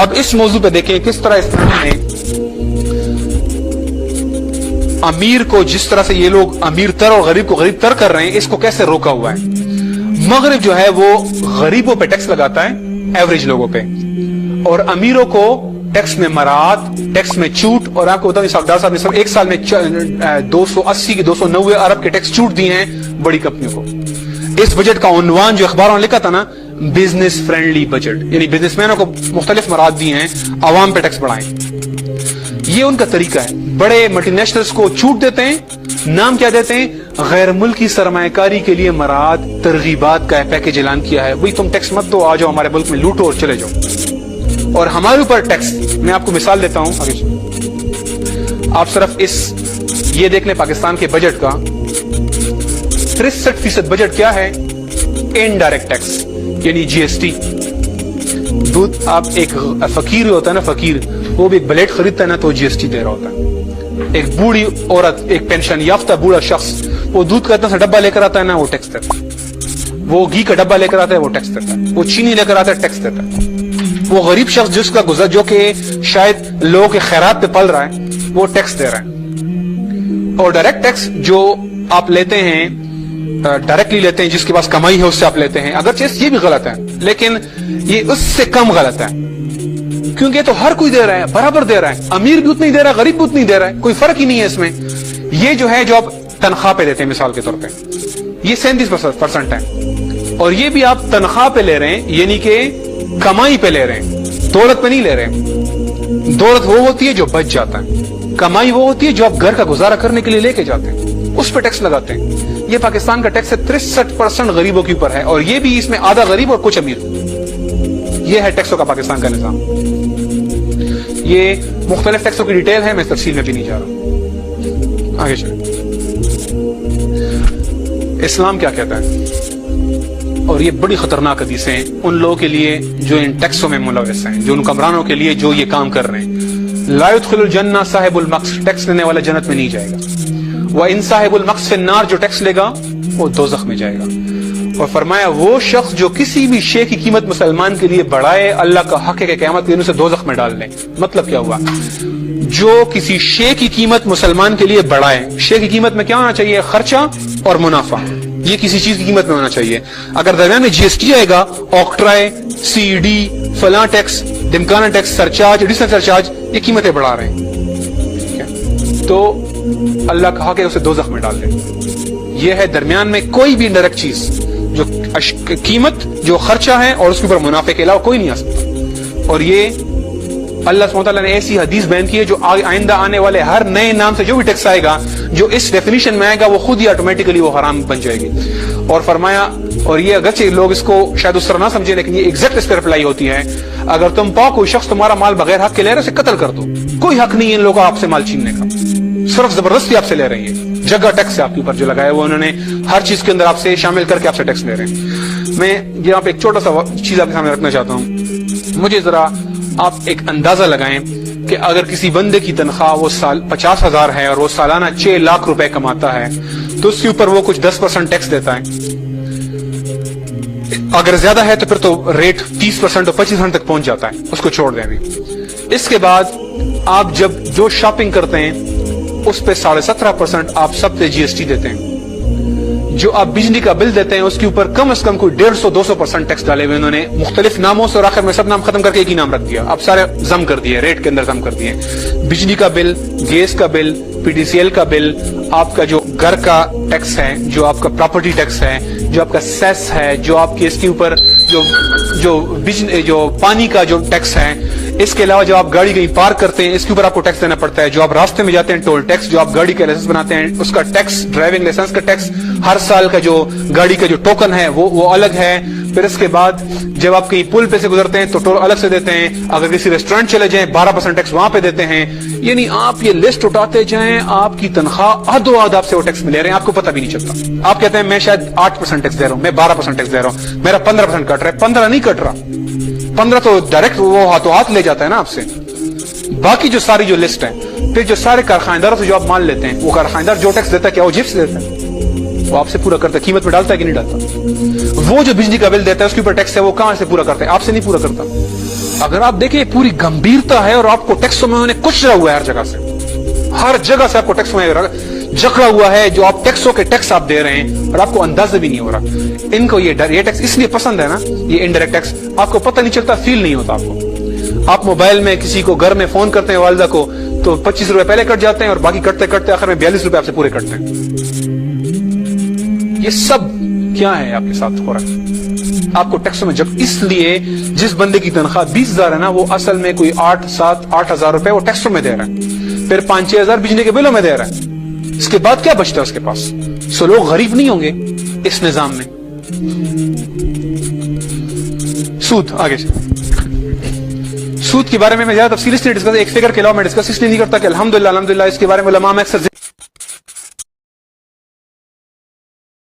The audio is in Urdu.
اب اس موضوع پہ دیکھیں کس طرح اسلام نے امیر کو، جس طرح سے یہ لوگ امیر تر اور غریب کو غریب تر کر رہے ہیں، اس کو کیسے روکا ہوا ہے۔ مغرب جو ہے وہ غریبوں پہ ٹیکس لگاتا ہے، ایوریج لوگوں پہ، اور امیروں کو ٹیکس میں مراعات، ٹیکس میں چھوٹ، اور آپ کو بتاؤں ڈاکٹر صاحب نے صرف ایک سال میں 280 کی 290 ارب کے ٹیکس چھوٹ دیے ہیں بڑی کمپنیوں کو۔ اس بجٹ کا عنوان جو اخباروں نے لکھا تھا نا، بزنس فرینڈلی بجٹ، یعنی بزنس مینوں کو مختلف مراعات دیے ہیں، عوام پہ ٹیکس بڑھائیں۔ یہ ان کا طریقہ ہے، بڑے ملٹی نیشنلز کو چھوٹ دیتے ہیں، نام کیا دیتے ہیں، غیر ملکی سرمایہ کاری کے لیے مراعات، ترغیبات کا پیکج اعلان کیا ہے، وہی تم ٹیکس مت دو، آ جاؤ ہمارے ملک میں لوٹو اور چلے جاؤ، اور ہمارے اوپر ٹیکس۔ میں آپ کو مثال دیتا ہوں، آپ صرف یہ دیکھ لیں پاکستان کے بجٹ کا 63% بجٹ کیا ہے، انڈائریکٹ ٹیکس، یعنی جی ایس ٹی۔ دودھ، آپ ایک فقیر ہوتا ہے نا، فقیر، وہ بھی ایک بلیٹ خریدتا ہے نا تو جی ایس ٹی دے رہا ہوتا ہے۔ ایک بوڑھی عورت، ایک پینشن یافتہ بوڑھا شخص، وہ دودھ کا اتنا سا ڈبہ لے کر آتا ہے نا، وہ ٹیکس دیتا ہے۔ وہ گھی کا ڈبہ لے کر آتا ہے، وہ ٹیکس دیتا ہے۔ وہ چینی لے کر آتا ہے، ٹیکس دیتا ہے۔ وہ غریب شخص جس کا گزر، جو کہ شاید لوگوں کے خیرات پہ پل رہا ہے، وہ ٹیکس دے رہا ہے۔ اور ڈائریکٹ ٹیکس جو آپ لیتے ہیں، ڈائریکٹلی لیتے ہیں، جس کے پاس کمائی ہے اس سے آپ لیتے ہیں، اگرچہ یہ بھی غلط ہے لیکن یہ اس سے کم غلط ہے، کیونکہ یہ تو ہر کوئی دے رہا ہے، برابر دے رہا ہے، امیر بھی اتنی دے رہا ہے، غریب بھی اتنی دے رہا ہے، کوئی فرق ہی نہیں ہے اس میں۔ یہ جو ہے جو آپ تنخواہ پہ دیتے ہیں، مثال کے طور پہ یہ 37% ہے، اور یہ بھی آپ تنخواہ پہ لے رہے ہیں، یعنی کہ کمائی پہ لے رہے ہیں، دولت پہ نہیں لے رہے ہیں۔ دولت وہ ہوتی ہے جو بچ جاتا ہے، کمائی وہ ہوتی ہے جو آپ گھر کا گزارا کرنے کے لیے لے کے جاتے ہیں، اس پہ ٹیکس لگاتے ہیں۔ یہ پاکستان کا ٹیکس ہے 63% غریبوں کے اوپر ہے، اور یہ بھی اس میں آدھا غریب اور کچھ امیر۔ یہ ہے ٹیکسوں کا پاکستان کا نظام۔ یہ مختلف ٹیکسوں کی ڈیٹیل ہے، میں تفصیل میں بھی نہیں جا رہا۔ آگے چلیں، اسلام کیا کہتا ہے، اور یہ بڑی خطرناک حدیثیں ہیں ان لوگوں کے لیے جو ان ٹیکسوں میں ملوث ہیں، جو ان حکمرانوں کے لیے جو یہ کام کر رہے ہیں۔ لا يدخل الجنہ صاحب المقص، ٹیکس لینے والا جنت میں نہیں جائے گا۔ وَإِن صاحب المقص فی النار، جو ٹیکس لے گا وہ دوزخ میں جائے گا۔ اور فرمایا وہ شخص جو کسی بھی شے کی قیمت مسلمان کے لیے بڑھائے، اللہ کا حق ہے کہ قیامت کے دن اسے دوزخ میں ڈال دیں۔ مطلب کیا ہوا، جو کسی شے کی قیمت مسلمان کے لیے بڑھائے، شے کی قیمت میں کیا ہونا چاہیے، خرچہ اور منافع، یہ کسی چیز کی قیمت میں ہونا چاہیے۔ اگر درمیان میں جی ایس ٹی آئے گا، آکٹرائے، سی ڈی، فلاں ٹیکس، دمکانہ ٹیکس، سرچارج، ایڈیشنل سرچارج، یہ قیمتیں بڑھا رہے ہیں، تو اللہ کا حق ہے اسے دوزخ میں ڈال دیں۔ یہ ہے درمیان میں کوئی بھی انڈائریکٹ چیز، جو قیمت، جو خرچہ ہے اور اس کے اوپر منافع کے علاوہ کوئی نہیں آ سکتا۔ اور یہ اللہ سبحانہ وتعالیٰ نے ایسی حدیث بیان کی ہے جو آئندہ آنے والے ہر نئے نام سے جو بھی ٹیکس آئے گا، جو اس ڈیفینیشن میں آئے گا، وہ خود ہی آٹومیٹکلی وہ حرام بن جائے گی۔ اور فرمایا، اور یہ اگرچہ لوگ اس کو شاید اس طرح نہ سمجھے، لیکن یہ ایگزیکٹ اس پہ اپلائی ہوتی ہے، اگر تم پاؤ کوئی شخص تمہارا مال بغیر حق کے لے رہے اسے قتل کر دو، کوئی حق نہیں ہے ان لوگوں کا آپ سے مال چھیننے کا، صرف زبردستی آپ سے لے رہی ہے۔ جگہ ٹیکس ہے آپ کے اوپر جو لگایا وہ انہوں نے ہر چیز کے اندر آپ سے شامل کر کے آپ سے ٹیکس لے رہے ہیں۔ میں یہاں پہ ایک چھوٹا سا چیز آپ کے سامنے رکھنا چاہتا ہوں، مجھے ذرا آپ ایک اندازہ لگائیں کہ اگر کسی بندے کی تنخواہ وہ 50,000 ہے اور وہ سالانہ 6 لاکھ روپے کماتا ہے، تو اس کے اوپر وہ کچھ 10% ٹیکس دیتا ہے۔ اگر زیادہ ہے تو پھر تو ریٹ 30% اور 25% تک پہنچ جاتا ہے، اس کو چھوڑ دیں ابھی۔ اس کے بعد آپ جب جو شاپنگ کرتے ہیں اس پہ 17.5% آپ سب پہ جی ایس ٹی دیتے ہیں۔ جو آپ بجلی کا بل دیتے ہیں اس کے اوپر کم از کم کوئی 150-200% ٹیکس ڈالے ہوئے انہوں نے مختلف ناموں سے، اور آخر میں سب نام ختم کر کے ایک ہی نام رکھ دیا، آپ سارے ضم کر دیے، ریٹ کے اندر ضم کر دیے۔ بجلی کا بل، گیس کا بل، پی ڈی سی ایل کا بل، آپ کا جو گھر کا ٹیکس ہے، جو آپ کا پراپرٹی ٹیکس ہے، جو آپ کا سیس ہے، جو آپ کے اس کے اوپر جو پانی کا جو ٹیکس ہے، اس کے علاوہ جو آپ گاڑی کہیں پارک کرتے ہیں اس کے اوپر آپ کو ٹیکس دینا پڑتا ہے، جو آپ راستے میں جاتے ہیں ٹول ٹیکس، جو آپ گاڑی کا لائسنس بناتے ہیں اس کا ٹیکس، ڈرائیونگ لائسنس کا ٹیکس، ہر سال کا جو گاڑی کا جو ٹوکن ہے وہ الگ ہے۔ پھر اس کے بعد جب آپ کہیں پل پہ سے گزرتے ہیں تو ٹول الگ سے دیتے ہیں، اگر کسی ریسٹورینٹ چلے جائیں 12% ٹیکس وہاں پہ دیتے ہیں۔ یعنی آپ یہ لسٹ اٹھاتے جائیں، آپ کی تنخواہ آدھو آدھ آپ سے وہ ٹیکس ملے رہے ہیں، آپ کو پتہ بھی نہیں چلتا۔ آپ کہتے ہیں میں شاید 8% ٹیکس دے رہا ہوں، میں 12% ٹیکس دے رہا ہوں، میرا 15% کٹ رہا ہے۔ 15 نہیں کٹ رہا، 15 تو ڈائریکٹ وہ ہاتھوں ہاتھ لے جاتا ہے نا آپ سے۔ باقی جو ساری جو لسٹ ہے، پھر جو سارے کارخانےداروں سے جو آپ مال لیتے ہیں، وہ کارخانےدار جو ٹیکس دیتا ہے کیا وہ جیب سے دیتا ہے؟ وہ آپ سے پورا کرتا ہے، قیمت میں ڈالتا ہے کہ نہیں ڈالتا؟ وہ جو بجلی کا بل دیتا ہے اس کے اوپر ٹیکس ہے، وہ کہاں سے پورا کرتا ہے؟ آپ سے نہیں پورا کرتا۔ اگر آپ دیکھیں پوری گمبھیرتا ہے اور آپ کو ٹیکسوں میں انہوں نے کچرا ہوا ہے ہر جگہ سے آپ کو ٹیکسوں میں جکڑا ہوا ہے. جو آپ ٹیکسوں کے ٹیکس آپ دے رہے ہیں اور آپ کو اندازہ بھی نہیں ہو رہا. ان کو یہ ٹیکس اس لیے پسند ہے نا, یہ انڈائریکٹ ٹیکس, آپ کو پتہ نہیں چلتا, فیل نہیں ہوتا آپ کو. آپ موبائل میں کسی کو گھر میں فون کرتے ہیں والدہ کو تو 25 روپے پہلے کٹ جاتے ہیں اور باقی کٹتے کٹتے آخر میں 42 روپے آپ سے پورے کٹتے ہیں. یہ سب کیا ہے آپ کے ساتھ ہو رہا ہے؟ آپ کو ٹیکسوں میں جب اس لیے جس بندے کی تنخواہ 20,000 ہے نا, وہ اصل میں کوئی 8,000 روپے وہ ٹیکسوں میں دے رہا ہے, پھر 5-6 ہزار بجلی کے بلوں میں دے رہا ہے. اس کے بعد کیا بچتا ہے اس کے پاس؟ سو لوگ غریب نہیں ہوں گے اس نظام میں. سود, آگے سے سود کے بارے میں زیادہ تفصیل اس لیے ڈسکس, ایک فگر کے علاوہ میں ڈسکس اس لیے نہیں کرتا کہ الحمدللہ اس کے بارے میں علماء میں اکثر